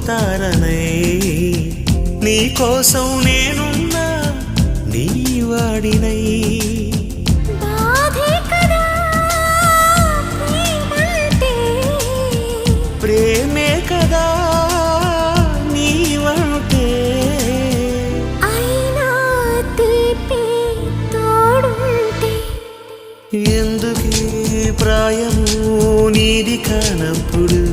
తారనై నీ కోసం నేనున్నా నీ వాడినై ప్రేమే కదా నీవంటే అయినా తీపి తోడుంటే ఎందుకీ ప్రాయము నీది కానప్పుడు